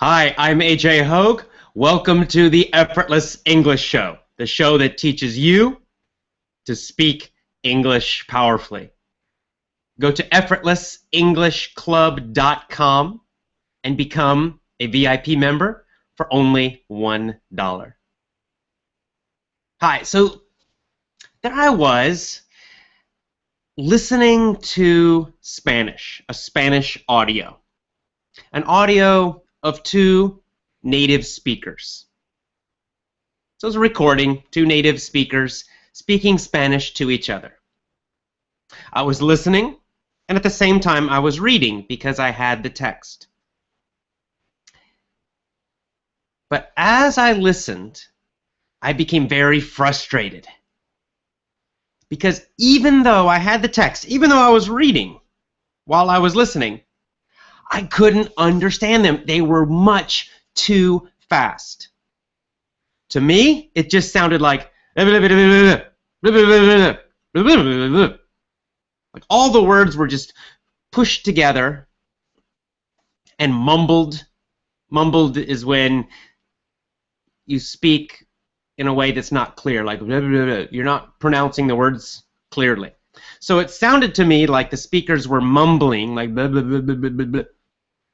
Hi, I'm AJ Hoge. Welcome to the Effortless English Show, the show that teaches you to speak English powerfully. Go to effortlessenglishclub.com and become a VIP member for only $1. Hi, so there I was listening to Spanish, a Spanish audio, an audio of two native speakers. So it was a recording, two native speakers speaking Spanish to each other. I was listening, and at the same time I was reading because I had the text. But as I listened, I became very frustrated. Because even though I had the text, even though I was reading while I was listening, I couldn't understand them. They were much too fast. To me, it just sounded like all the words were just pushed together and mumbled. Mumbled is when you speak in a way that's not clear, like you're not pronouncing the words clearly. So it sounded to me like the speakers were mumbling, like blah, blah, blah, blah, blah, blah, blah.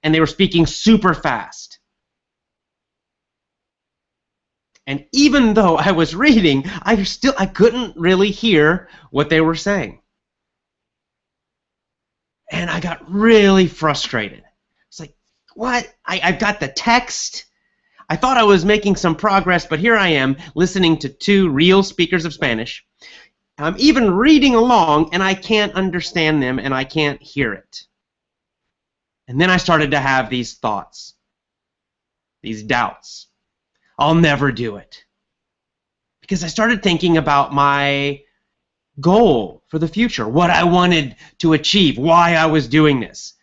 And they were speaking super fast. And even though I was reading, I couldn't really hear what they were saying. And I got really frustrated. It's like, what? I've got the text. I thought I was making some progress, but here I am listening to two real speakers of Spanish. I'm even reading along, and I can't understand them, and I can't hear it. And then I started to have these thoughts, these doubts. I'll never do it. Because I started thinking about my goal for the future, what I wanted to achieve, why I was doing this.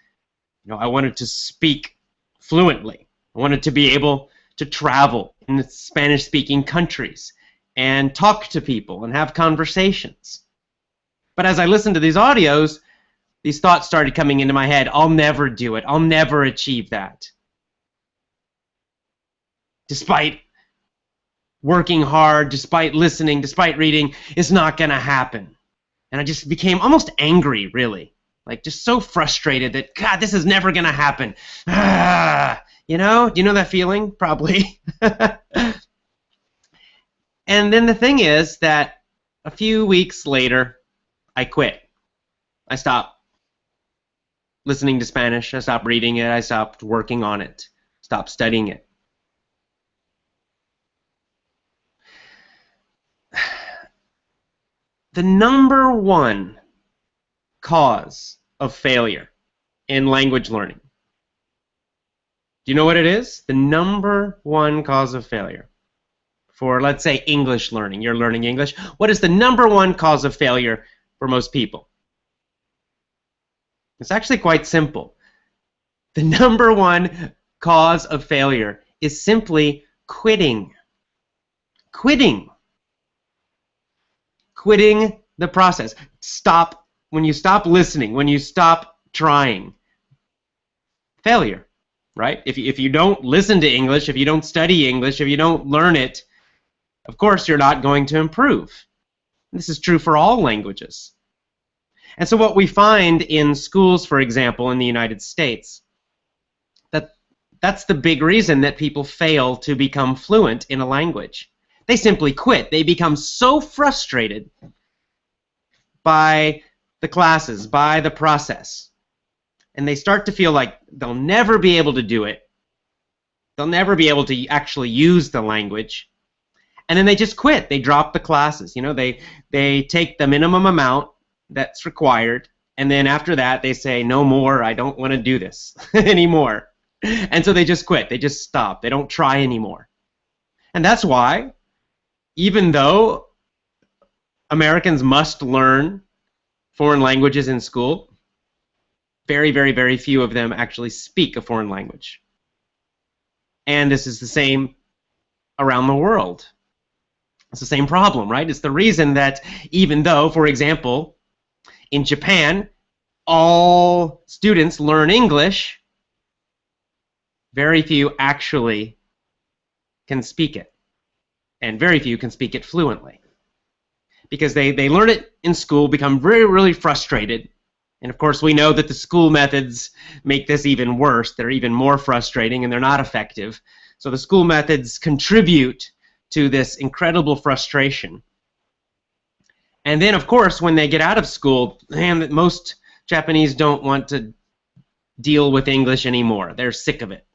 I wanted to speak fluently. I wanted to be able to travel in the Spanish-speaking countries and talk to people and have conversations. But as I listened to these audios, these thoughts started coming into my head. I'll never do it. I'll never achieve that. Despite working hard, despite listening, despite reading, it's not going to happen. And I just became almost angry, really. Like just so frustrated that, God, this is never going to happen. You know? Do you know that feeling? Probably. And then the thing is that a few weeks later, I quit. I stopped listening to Spanish. I stopped reading it. I stopped working on it. Stopped studying it. The number one cause of failure in language learning. Do you know what it is? The number one cause of failure for, let's say, English learning. You're learning English. What is the number one cause of failure for most people? It's actually quite simple. The number one cause of failure is simply quitting. Quitting. Quitting the process. Stop. When you stop listening, when you stop trying. Failure, right? If you don't listen to English, if you don't study English, if you don't learn it, of course you're not going to improve. This is true for all languages. And so what we find in schools, for example, in the United States, that's the big reason that people fail to become fluent in a language. They simply quit. They become so frustrated by the classes, by the process, and they start to feel like they'll never be able to do it. They'll never be able to actually use the language. And then they just quit. They drop the classes. They take the minimum amount that's required, and then after that they say, no more, I don't want to do this anymore. And so they just quit. They just stop. They don't try anymore. And that's why, even though Americans must learn foreign languages in school, very, very, very few of them actually speak a foreign language. And this is the same around the world. It's the same problem, right? It's the reason that even though, for example, in Japan, all students learn English, very few actually can speak it. And very few can speak it fluently. Because they learn it in school, become really frustrated. And of course, we know that the school methods make this even worse. They're even more frustrating and they're not effective. So the school methods contribute to this incredible frustration. And then, of course, when they get out of school, man, most Japanese don't want to deal with English anymore. They're sick of it.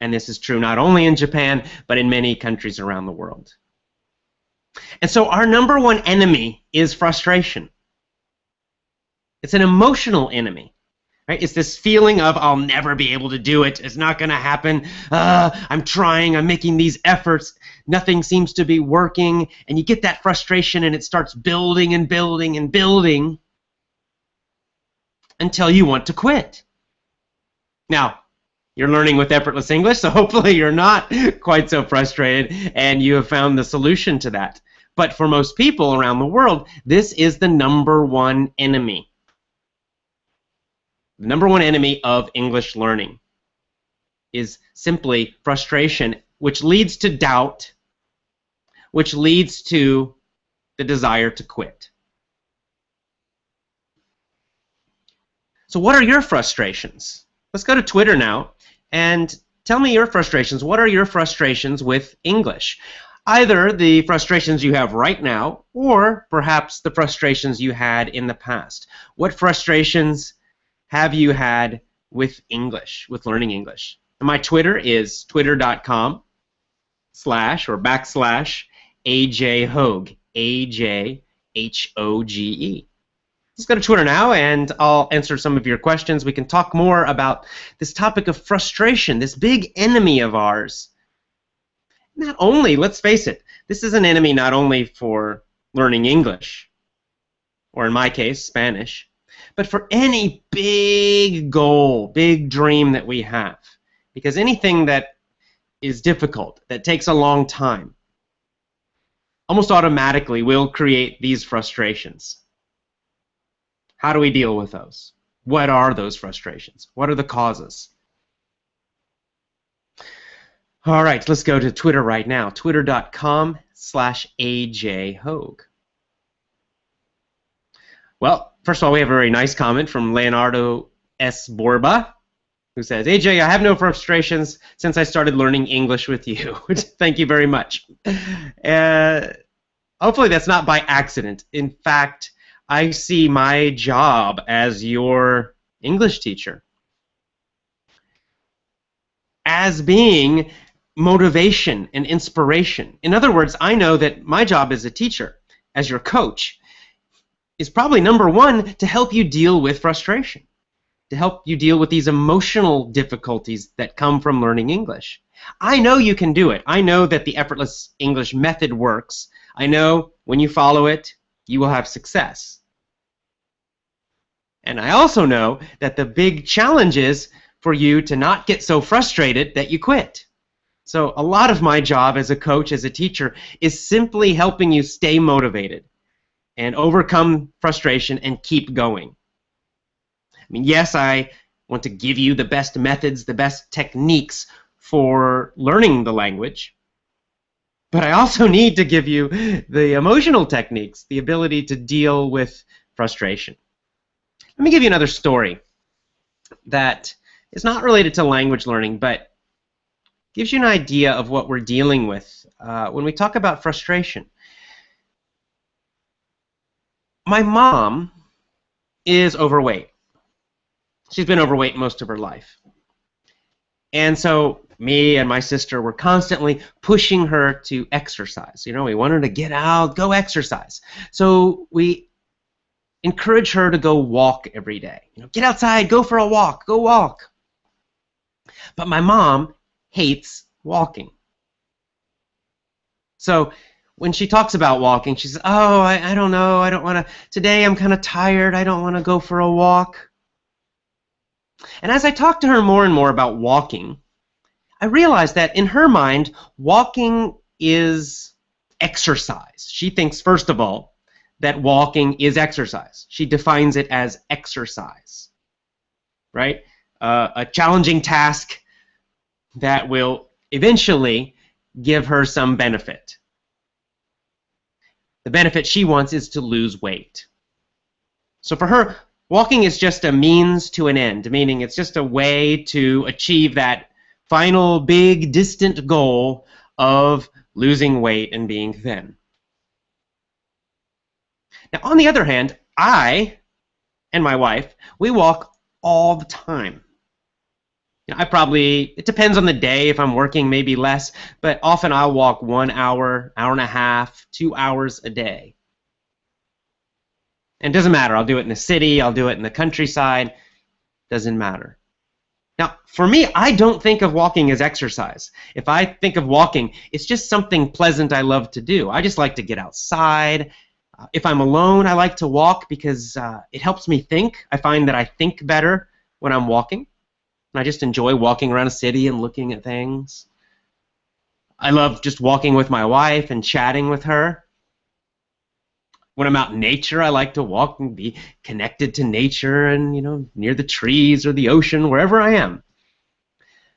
And this is true not only in Japan, but in many countries around the world. And so our number one enemy is frustration. It's an emotional enemy. Right? It's this feeling of, I'll never be able to do it. It's not going to happen. I'm trying. I'm making these efforts. Nothing seems to be working. And you get that frustration, and it starts building and building and building until you want to quit. Now, you're learning with Effortless English, so hopefully you're not quite so frustrated and you have found the solution to that. But for most people around the world, this is the number one enemy. The number one enemy of English learning is simply frustration, which leads to doubt, which leads to the desire to quit. So what are your frustrations? Let's go to Twitter now and tell me your frustrations. What are your frustrations with English? Either the frustrations you have right now or perhaps the frustrations you had in the past. What frustrations have you had with English, with learning English? And my Twitter is twitter.com//AJ Hoge, AJHOGE. Let's go to Twitter now, and I'll answer some of your questions. We can talk more about this topic of frustration, this big enemy of ours. Not only, let's face it, this is an enemy not only for learning English, or in my case, Spanish, but for any big goal, big dream that we have. Because anything that is difficult, that takes a long time, almost automatically will create these frustrations. How do we deal with those? What are those frustrations? What are the causes? All right, let's go to Twitter right now. Twitter.com/AJ Hoge. Well, first of all, we have a very nice comment from Leonardo S. Borba, who says, AJ, I have no frustrations since I started learning English with you. Thank you very much. Hopefully that's not by accident. In fact, I see my job as your English teacher as being motivation and inspiration. In other words, I know that my job as a teacher, as your coach, is probably number one to help you deal with frustration, to help you deal with these emotional difficulties that come from learning English. I know you can do it. I know that the Effortless English method works. I know when you follow it, you will have success. And I also know that the big challenge is for you to not get so frustrated that you quit. So a lot of my job as a coach, as a teacher, is simply helping you stay motivated and overcome frustration and keep going. I mean, yes, I want to give you the best methods, the best techniques for learning the language, but I also need to give you the emotional techniques, the ability to deal with frustration. Let me give you another story that is not related to language learning, but gives you an idea of what we're dealing with when we talk about frustration. My mom is overweight. She's been overweight most of her life. And so me and my sister were constantly pushing her to exercise. You know, we want her to get out, go exercise. So we encourage her to go walk every day. You know, get outside, go for a walk, go walk. But my mom hates walking. So when she talks about walking, she says, oh, I don't know, I don't want to, today I'm kind of tired, I don't want to go for a walk. And as I talked to her more and more about walking, I realized that in her mind, walking is exercise. She thinks, first of all, that walking is exercise. She defines it as exercise, right? A challenging task, that will eventually give her some benefit. The benefit she wants is to lose weight. So for her, walking is just a means to an end, meaning it's just a way to achieve that final big distant goal of losing weight and being thin. Now, on the other hand, I and my wife, we walk all the time. It depends on the day. If I'm working, maybe less, but often I'll walk 1 hour, hour and a half, 2 hours a day. And it doesn't matter. I'll do it in the city, I'll do it in the countryside, doesn't matter. Now, for me, I don't think of walking as exercise. If I think of walking, it's just something pleasant I love to do. I just like to get outside. If I'm alone, I like to walk because it helps me think. I find that I think better when I'm walking. And I just enjoy walking around a city and looking at things. I love just walking with my wife and chatting with her. When I'm out in nature, I like to walk and be connected to nature and, near the trees or the ocean, wherever I am.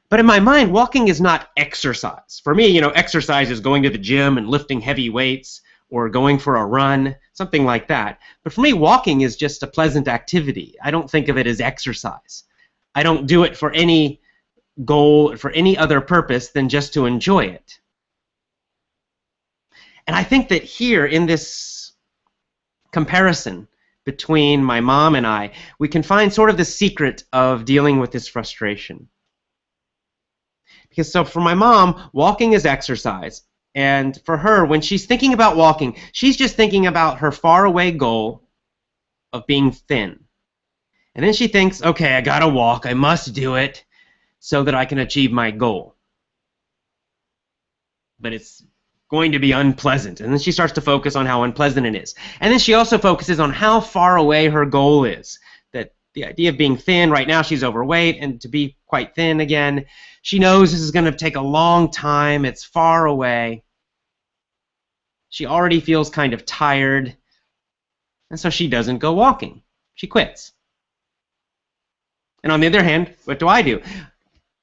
But in my mind, walking is not exercise. For me, exercise is going to the gym and lifting heavy weights or going for a run, something like that. But for me, walking is just a pleasant activity. I don't think of it as exercise. I don't do it for any goal, for any other purpose than just to enjoy it. And I think that here in this comparison between my mom and I, we can find sort of the secret of dealing with this frustration. Because so for my mom, walking is exercise. And for her, when she's thinking about walking, she's just thinking about her faraway goal of being thin. And then she thinks, okay, I gotta walk, I must do it so that I can achieve my goal. But it's going to be unpleasant. And then she starts to focus on how unpleasant it is. And then she also focuses on how far away her goal is. That the idea of being thin, right now she's overweight, and to be quite thin again, she knows this is going to take a long time, it's far away. She already feels kind of tired, and so she doesn't go walking. She quits. And on the other hand, what do?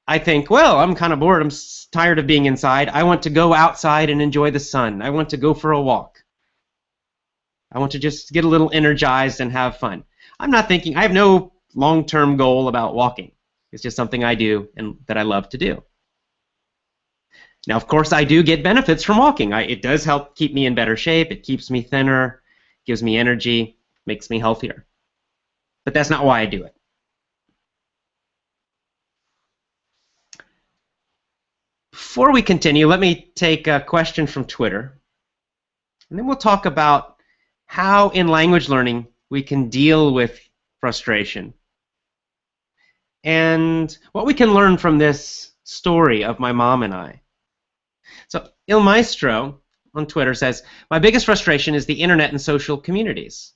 I think, well, I'm kind of bored. I'm tired of being inside. I want to go outside and enjoy the sun. I want to go for a walk. I want to just get a little energized and have fun. I have no long-term goal about walking. It's just something I do and that I love to do. Now, of course, I do get benefits from walking. It does help keep me in better shape. It keeps me thinner, gives me energy, makes me healthier. But that's not why I do it. Before we continue, let me take a question from Twitter, and then we'll talk about how in language learning we can deal with frustration and what we can learn from this story of my mom and I. So Il Maestro on Twitter says, my biggest frustration is the internet and social communities.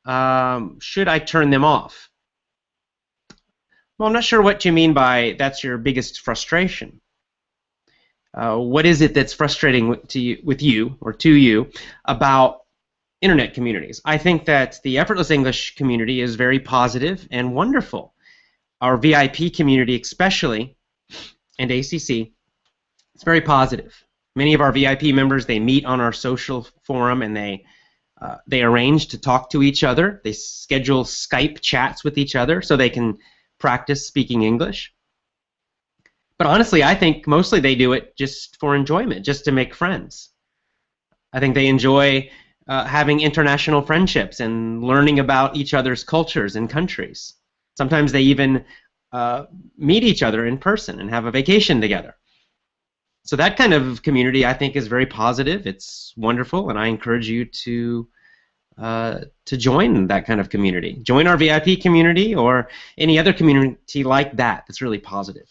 Should I turn them off? Well, I'm not sure what you mean by that's your biggest frustration. What is it that's frustrating with you about internet communities? I think that the Effortless English community is very positive and wonderful. Our VIP community especially, and ACC, it's very positive. Many of our VIP members, they meet on our social forum and they arrange to talk to each other. They schedule Skype chats with each other so they can practice speaking English. But honestly, I think mostly they do it just for enjoyment, just to make friends. I think they enjoy having international friendships and learning about each other's cultures and countries. Sometimes they even meet each other in person and have a vacation together. So that kind of community, I think, is very positive. It's wonderful, and I encourage you to join that kind of community. Join our VIP community or any other community like that that's really positive.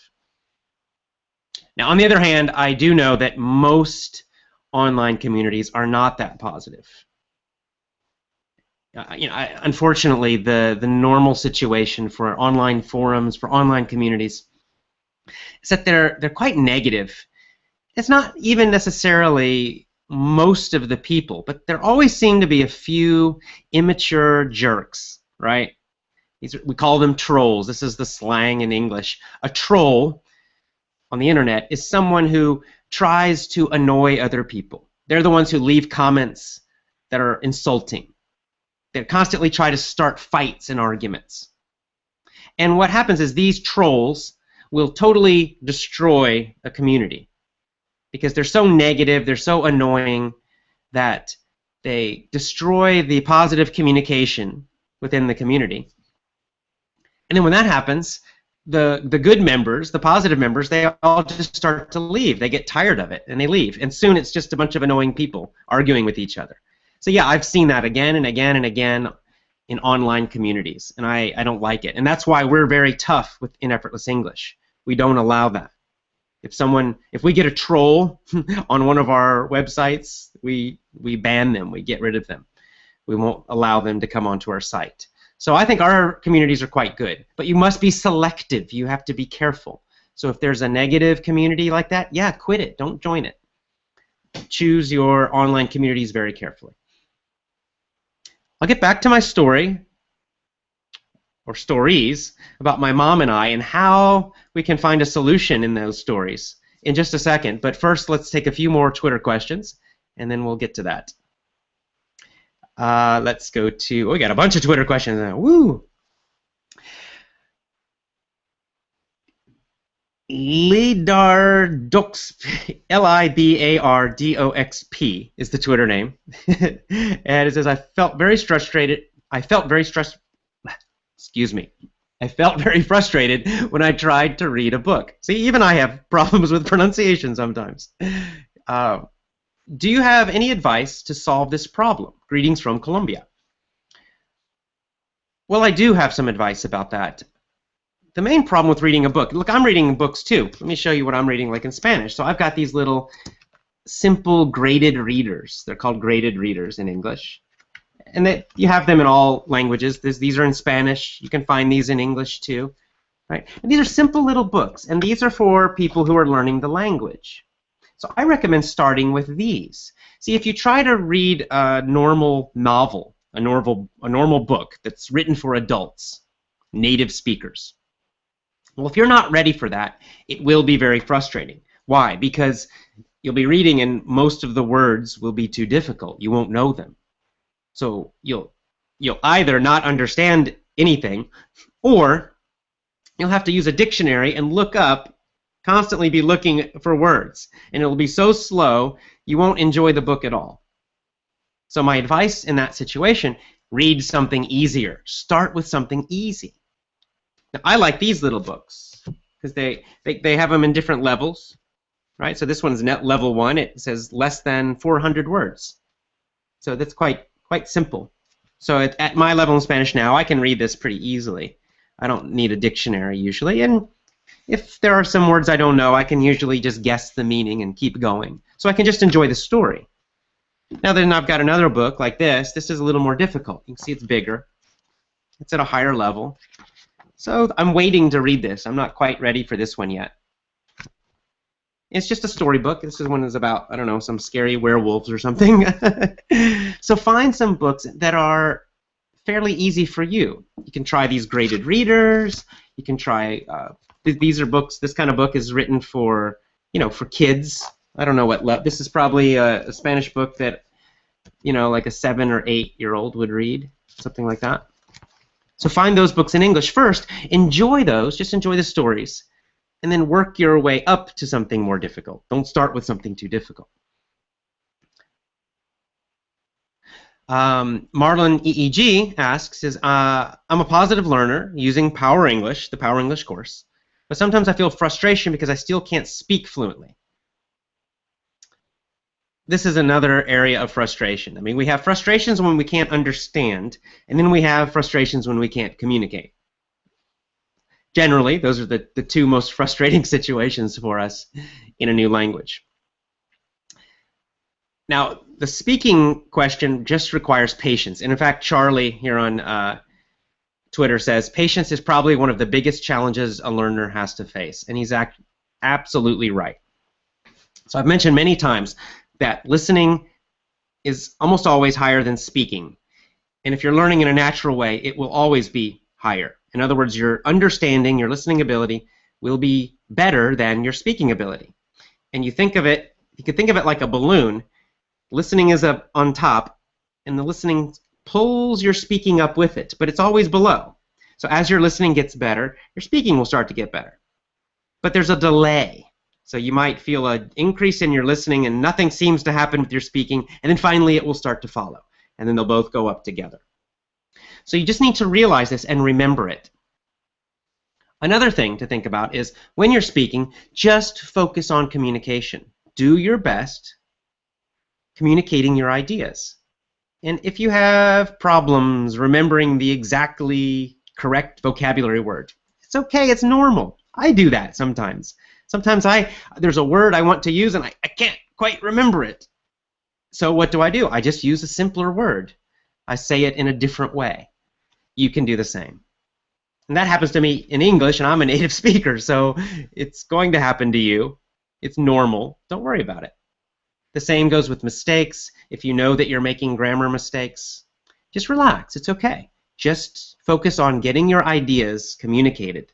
Now, on the other hand, I do know that most online communities are not that positive. Unfortunately, the normal situation for online forums, for online communities, is that they're quite negative. It's not even necessarily most of the people, but there always seem to be a few immature jerks, right? We call them trolls. This is the slang in English. A troll on the internet is someone who tries to annoy other people. They're the ones who leave comments that are insulting. They constantly try to start fights and arguments. And what happens is these trolls will totally destroy a community because they're so negative, they're so annoying that they destroy the positive communication within the community. And then when that happens, the good members, the positive members, they all just start to leave. They get tired of it and they leave. And soon it's just a bunch of annoying people arguing with each other. So yeah, I've seen that again and again and again in online communities, and I don't like it. And that's why we're very tough in Effortless English. We don't allow that. If we get a troll on one of our websites, we ban them, we get rid of them. We won't allow them to come onto our site. So I think our communities are quite good, but you must be selective. You have to be careful. So if there's a negative community like that, yeah, quit it. Don't join it. Choose your online communities very carefully. I'll get back to my story, or stories, about my mom and I and how we can find a solution in those stories in just a second. But first, let's take a few more Twitter questions, and then we'll get to that. Let's go to, we got a bunch of Twitter questions now. Woo! Libardoxp, Libardoxp is the Twitter name. And it says, I felt very frustrated when I tried to read a book. See, even I have problems with pronunciation sometimes. Do you have any advice to solve this problem? Greetings from Colombia. Well, I do have some advice about that. The main problem with reading a book, look, I'm reading books too. Let me show you what I'm reading like in Spanish. So I've got these little simple graded readers. They're called graded readers in English. And you have them in all languages. These are in Spanish. You can find these in English too. Right? And these are simple little books, and these are for people who are learning the language. So I recommend starting with these. See, if you try to read a normal novel, a normal book that's written for adults, native speakers, well, if you're not ready for that, it will be very frustrating. Why? Because you'll be reading and most of the words will be too difficult. You won't know them. So you'll either not understand anything, or you'll have to use a dictionary and look up, constantly be looking for words. And it'll be so slow, you won't enjoy the book at all. So my advice in that situation, read something easier. Start with something easy. Now, I like these little books because they have them in different levels, right? So this one's level 1. It says less than 400 words. So that's quite simple. So at my level in Spanish now, I can read this pretty easily. I don't need a dictionary usually, and if there are some words I don't know, I can usually just guess the meaning and keep going. So I can just enjoy the story. Now then, I've got another book like this. This is a little more difficult. You can see it's bigger. It's at a higher level. So I'm waiting to read this. I'm not quite ready for this one yet. It's just a storybook. This one is about, I don't know, some scary werewolves or something. So find some books that are fairly easy for you. You can try these graded readers. You can try, these are books, this kind of book is written for, for kids. I don't know what this is probably a Spanish book that, like a 7 or 8-year-old would read, something like that. So find those books in English first, enjoy those, just enjoy the stories, and then work your way up to something more difficult. Don't start with something too difficult. Marlon EEG asks, I'm a positive learner using Power English, the Power English course, but sometimes I feel frustration because I still can't speak fluently. This is another area of frustration. I mean, we have frustrations when we can't understand, and then we have frustrations when we can't communicate. Generally, those are the two most frustrating situations for us in a new language. Now, the speaking question just requires patience. And in fact, Charlie here on Twitter says, patience is probably one of the biggest challenges a learner has to face. And he's absolutely right. So I've mentioned many times that listening is almost always higher than speaking. And if you're learning in a natural way, it will always be higher. In other words, your understanding, your listening ability will be better than your speaking ability. And you could think of it like a balloon. Listening is up on top, and the listening pulls your speaking up with it, but it's always below. So as your listening gets better, your speaking will start to get better. But there's a delay. So you might feel an increase in your listening and nothing seems to happen with your speaking, and then finally it will start to follow. And then they'll both go up together. So you just need to realize this and remember it. Another thing to think about is when you're speaking, just focus on communication. Do your best communicating your ideas. And if you have problems remembering the exactly correct vocabulary word, it's okay, it's normal. I do that sometimes. Sometimes there's a word I want to use and I can't quite remember it. So what do? I just use a simpler word. I say it in a different way. You can do the same. And that happens to me in English, and I'm a native speaker, so it's going to happen to you. It's normal. Don't worry about it. The same goes with mistakes. If you know that you're making grammar mistakes, just relax. It's okay. Just focus on getting your ideas communicated.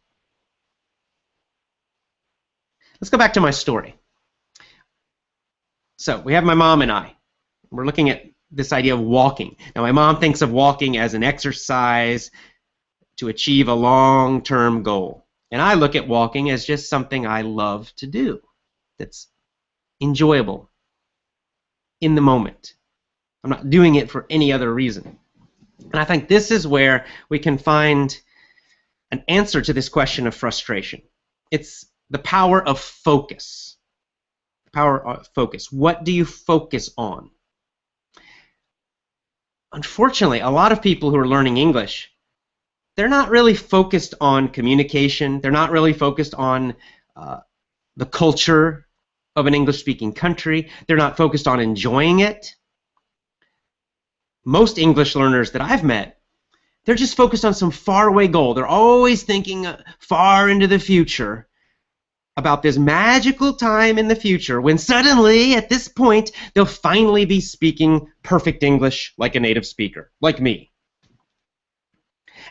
Let's go back to my story. So we have my mom and I. We're looking at this idea of walking. Now my mom thinks of walking as an exercise to achieve a long-term goal. And I look at walking as just something I love to do that's enjoyable in the moment. I'm not doing it for any other reason. And I think this is where we can find an answer to this question of frustration. It's the power of focus. The power of focus. What do you focus on? Unfortunately, a lot of people who are learning English, they're not really focused on communication. They're not really focused on the culture of an English-speaking country. They're not focused on enjoying it. Most English learners that I've met, they're just focused on some faraway goal. They're always thinking far into the future about this magical time in the future when suddenly, at this point, they'll finally be speaking perfect English like a native speaker, like me.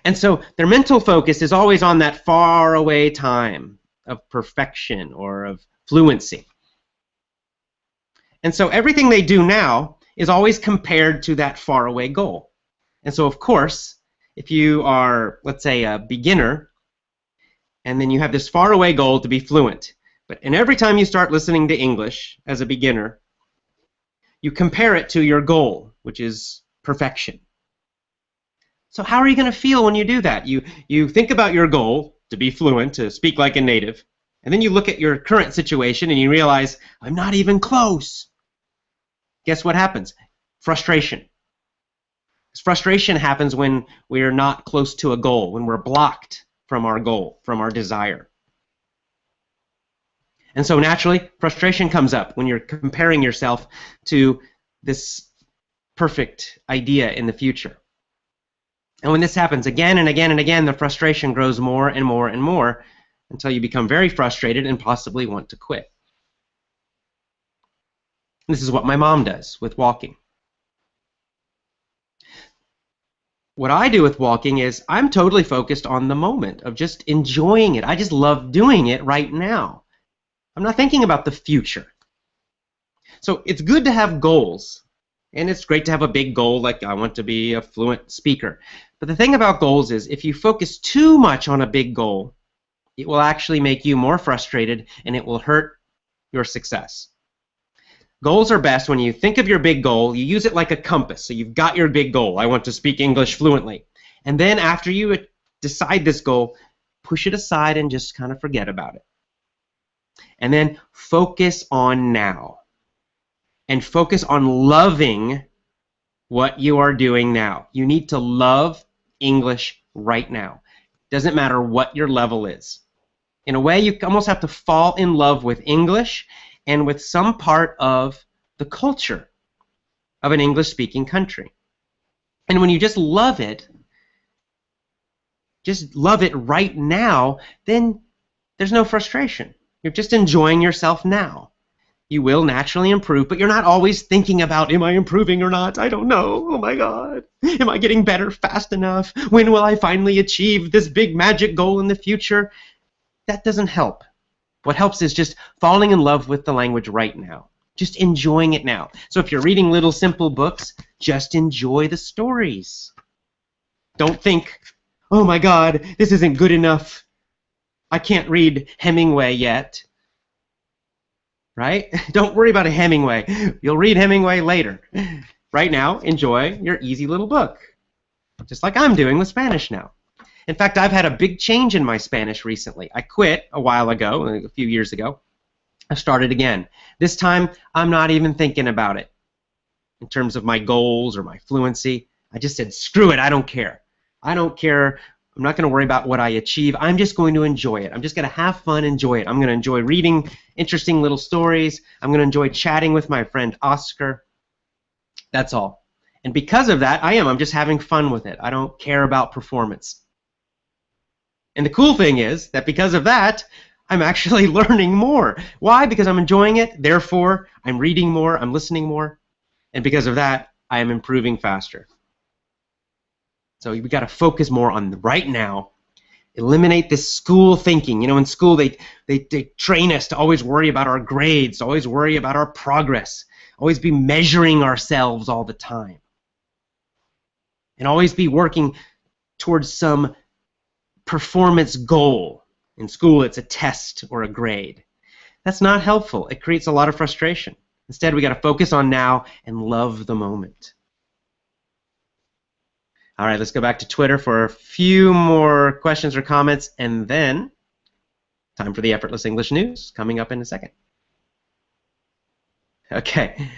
And so their mental focus is always on that faraway time of perfection or of fluency. And so everything they do now is always compared to that faraway goal. And so, of course, if you are, let's say, a beginner, and then you have this faraway goal to be fluent, and every time you start listening to English as a beginner, you compare it to your goal, which is perfection. So how are you going to feel when you do that? You think about your goal to be fluent, to speak like a native, and then you look at your current situation and you realize, I'm not even close. Guess what happens? Frustration. Frustration happens when we are not close to a goal, when we're blocked from our goal, from our desire. And so naturally, frustration comes up when you're comparing yourself to this perfect idea in the future. And when this happens again and again and again, the frustration grows more and more and more until you become very frustrated and possibly want to quit. This is what my mom does with walking. What I do with walking is I'm totally focused on the moment of just enjoying it. I just love doing it right now. I'm not thinking about the future. So it's good to have goals, and it's great to have a big goal like I want to be a fluent speaker. But the thing about goals is if you focus too much on a big goal, it will actually make you more frustrated and it will hurt your success. Goals are best when you think of your big goal, you use it like a compass. So you've got your big goal. I want to speak English fluently. And then after you decide this goal, push it aside and just kind of forget about it. And then focus on now. And focus on loving what you are doing now. You need to love English right now. Doesn't matter what your level is. In a way, you almost have to fall in love with English and with some part of the culture of an English-speaking country. And when you just love it right now, then there's no frustration. You're just enjoying yourself now. You will naturally improve, but you're not always thinking about, am I improving or not? I don't know. Oh my God. Am I getting better fast enough? When will I finally achieve this big magic goal in the future? That doesn't help. What helps is just falling in love with the language right now. Just enjoying it now. So if you're reading little simple books, just enjoy the stories. Don't think, oh my God, this isn't good enough. I can't read Hemingway yet. Right? Don't worry about a Hemingway. You'll read Hemingway later. Right now, enjoy your easy little book. Just like I'm doing with Spanish now. In fact, I've had a big change in my Spanish recently. I quit a while ago, a few years ago. I started again. This time, I'm not even thinking about it in terms of my goals or my fluency. I just said, screw it, I don't care. I don't care. I'm not going to worry about what I achieve. I'm just going to enjoy it. I'm just going to have fun, enjoy it. I'm going to enjoy reading interesting little stories. I'm going to enjoy chatting with my friend Oscar. That's all. And because of that, I'm just having fun with it. I don't care about performance. And the cool thing is that because of that, I'm actually learning more. Why? Because I'm enjoying it. Therefore, I'm reading more. I'm listening more. And because of that, I am improving faster. So we got to focus more on the right now. Eliminate this school thinking. You know, in school they train us to always worry about our grades, to always worry about our progress, always be measuring ourselves all the time, and always be working towards some performance goal. In school, it's a test or a grade. That's not helpful. It creates a lot of frustration. Instead, we got to focus on now and love the moment. All right, let's go back to Twitter for a few more questions or comments, and then time for the Effortless English News coming up in a second. Okay.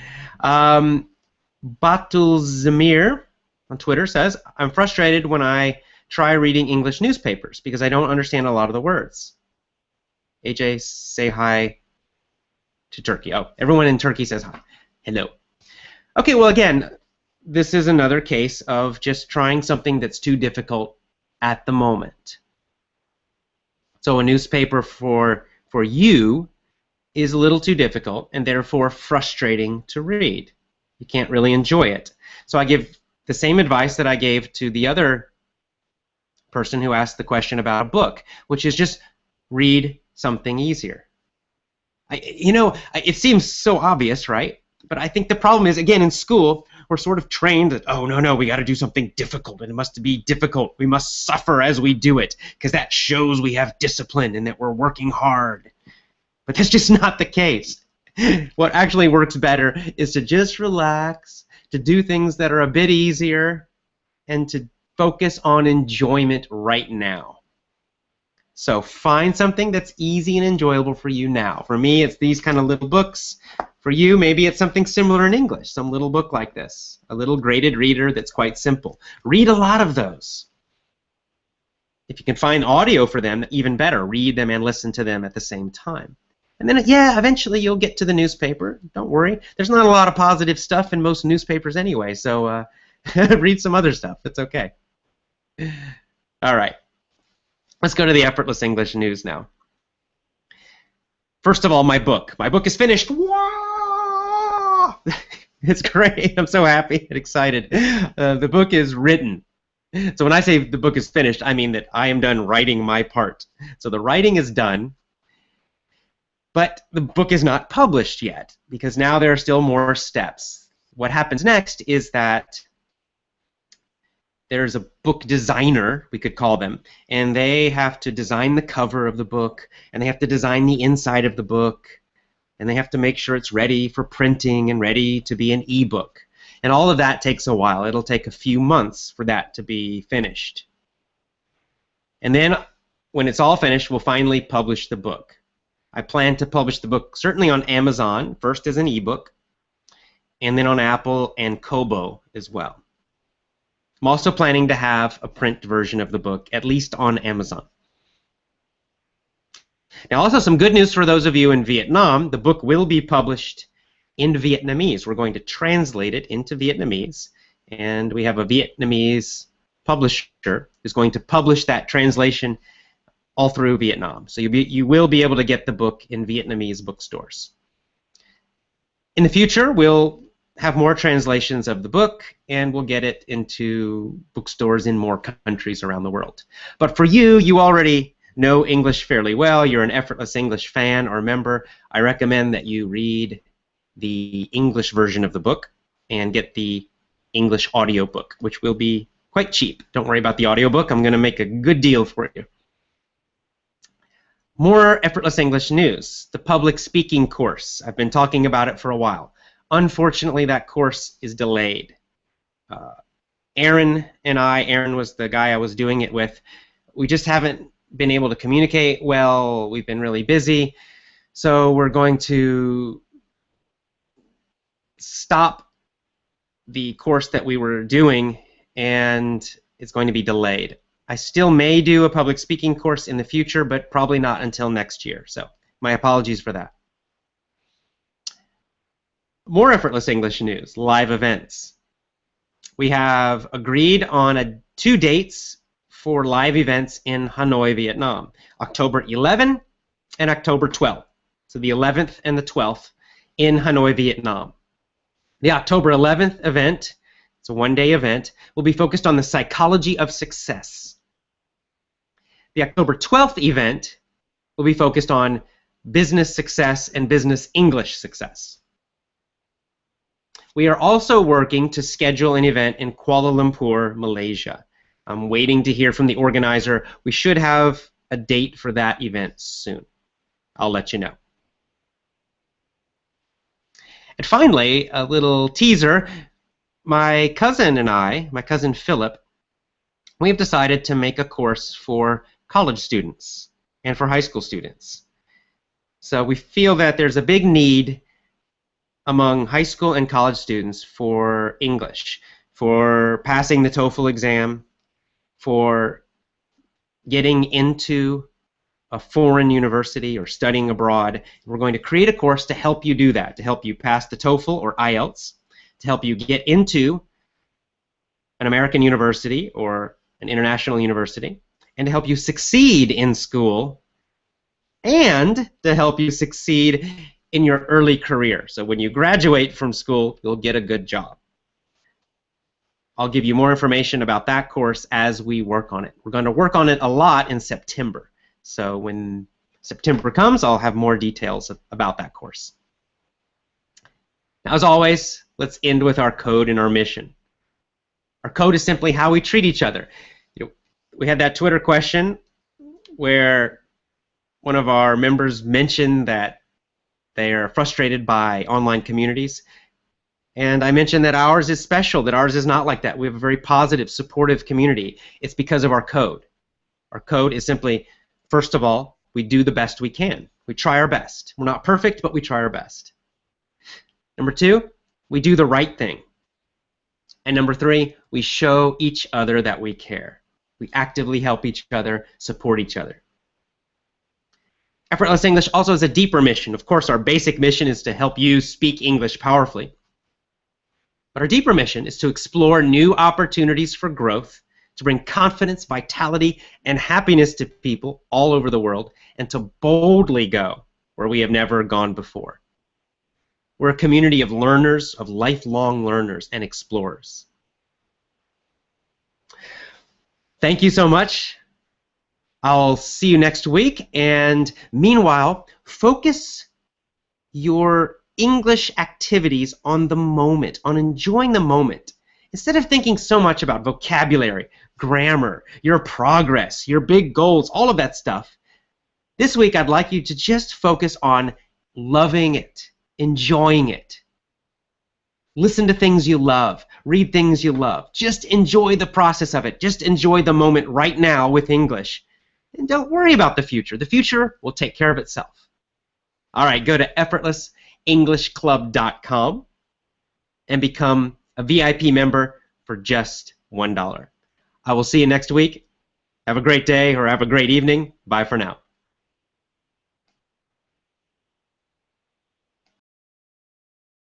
Batul Zamir on Twitter says, I'm frustrated when I try reading English newspapers because I don't understand a lot of the words. AJ, say hi to Turkey. Oh, everyone in Turkey says hi. Hello. Okay, well, again, this is another case of just trying something that's too difficult at the moment. So a newspaper for you is a little too difficult and therefore frustrating to read. You can't really enjoy it. So I give the same advice that I gave to the other person who asked the question about a book, which is just read something easier. It seems so obvious, right? But I think the problem is, again, in school, we're sort of trained that, oh, no, we got to do something difficult, and it must be difficult. We must suffer as we do it, because that shows we have discipline and that we're working hard. But that's just not the case. What actually works better is to just relax, to do things that are a bit easier, and to focus on enjoyment right now. So find something that's easy and enjoyable for you now. For me, it's these kind of little books. For you, maybe it's something similar in English, some little book like this, a little graded reader that's quite simple. Read a lot of those. If you can find audio for them, even better. Read them and listen to them at the same time. And then, yeah, eventually you'll get to the newspaper. Don't worry. There's not a lot of positive stuff in most newspapers anyway, so read some other stuff. It's okay. All right. Let's go to the Effortless English News now. First of all, my book. My book is finished. Wow! It's great. I'm so happy and excited. The book is written. So when I say the book is finished, I mean that I am done writing my part. So the writing is done, but the book is not published yet because now there are still more steps. What happens next is that there's a book designer, we could call them, and they have to design the cover of the book, and they have to design the inside of the book, and they have to make sure it's ready for printing and ready to be an ebook. And all of that takes a while. It'll take a few months for that to be finished. And then when it's all finished, we'll finally publish the book. I plan to publish the book certainly on Amazon, first as an ebook, and then on Apple and Kobo as well. I'm also planning to have a print version of the book, at least on Amazon. Now, also some good news for those of you in Vietnam. The book will be published in Vietnamese. We're going to translate it into Vietnamese, and we have a Vietnamese publisher who's going to publish that translation all through Vietnam. So you will be able to get the book in Vietnamese bookstores. In the future, we'll have more translations of the book, and we'll get it into bookstores in more countries around the world. But for you, you already know English fairly well, you're an Effortless English fan or member, I recommend that you read the English version of the book and get the English audiobook, which will be quite cheap. Don't worry about the audiobook. I'm going to make a good deal for you. More Effortless English news. The public speaking course. I've been talking about it for a while. Unfortunately, that course is delayed. Aaron was the guy I was doing it with, we just haven't been able to communicate well. We've been really busy. So we're going to stop the course that we were doing, and it's going to be delayed. I still may do a public speaking course in the future, but probably not until next year. So my apologies for that. More Effortless English news, live events. We have agreed on 2 dates for live events in Hanoi, Vietnam, October 11 and October 12. So the 11th and the 12th in Hanoi, Vietnam. The October 11th event, it's a one-day event, will be focused on the psychology of success. The October 12th event will be focused on business success and business English success. We are also working to schedule an event in Kuala Lumpur, Malaysia. I'm waiting to hear from the organizer. We should have a date for that event soon. I'll let you know. And finally, a little teaser. My cousin and I, my cousin Philip, we have decided to make a course for college students and for high school students. So we feel that there's a big need among high school and college students for English, for passing the TOEFL exam, for getting into a foreign university or studying abroad. We're going to create a course to help you do that, to help you pass the TOEFL or IELTS, to help you get into an American university or an international university, and to help you succeed in school, and to help you succeed in your early career. So when you graduate from school, you'll get a good job. I'll give you more information about that course as we work on it. We're going to work on it a lot in September. So when September comes, I'll have more details about that course. Now, as always, let's end with our code and our mission. Our code is simply how we treat each other. We had that Twitter question where one of our members mentioned that they are frustrated by online communities. And I mentioned that ours is special, that ours is not like that. We have a very positive, supportive community. It's because of our code. Our code is simply, first of all, we do the best we can. We try our best. We're not perfect, but we try our best. Number 2, we do the right thing. And number 3, we show each other that we care. We actively help each other, support each other. Effortless English also has a deeper mission. Of course, our basic mission is to help you speak English powerfully. But our deeper mission is to explore new opportunities for growth, to bring confidence, vitality, and happiness to people all over the world, and to boldly go where we have never gone before. We're a community of learners, of lifelong learners and explorers. Thank you so much. I'll see you next week, and meanwhile, focus your English activities on the moment, on enjoying the moment. Instead of thinking so much about vocabulary, grammar, your progress, your big goals, all of that stuff, this week I'd like you to just focus on loving it, enjoying it. Listen to things you love, read things you love. Just enjoy the process of it. Just enjoy the moment right now with English. And don't worry about the future. The future will take care of itself. All right, go to effortlessenglishclub.com and become a VIP member for just $1. I will see you next week. Have a great day or have a great evening. Bye for now.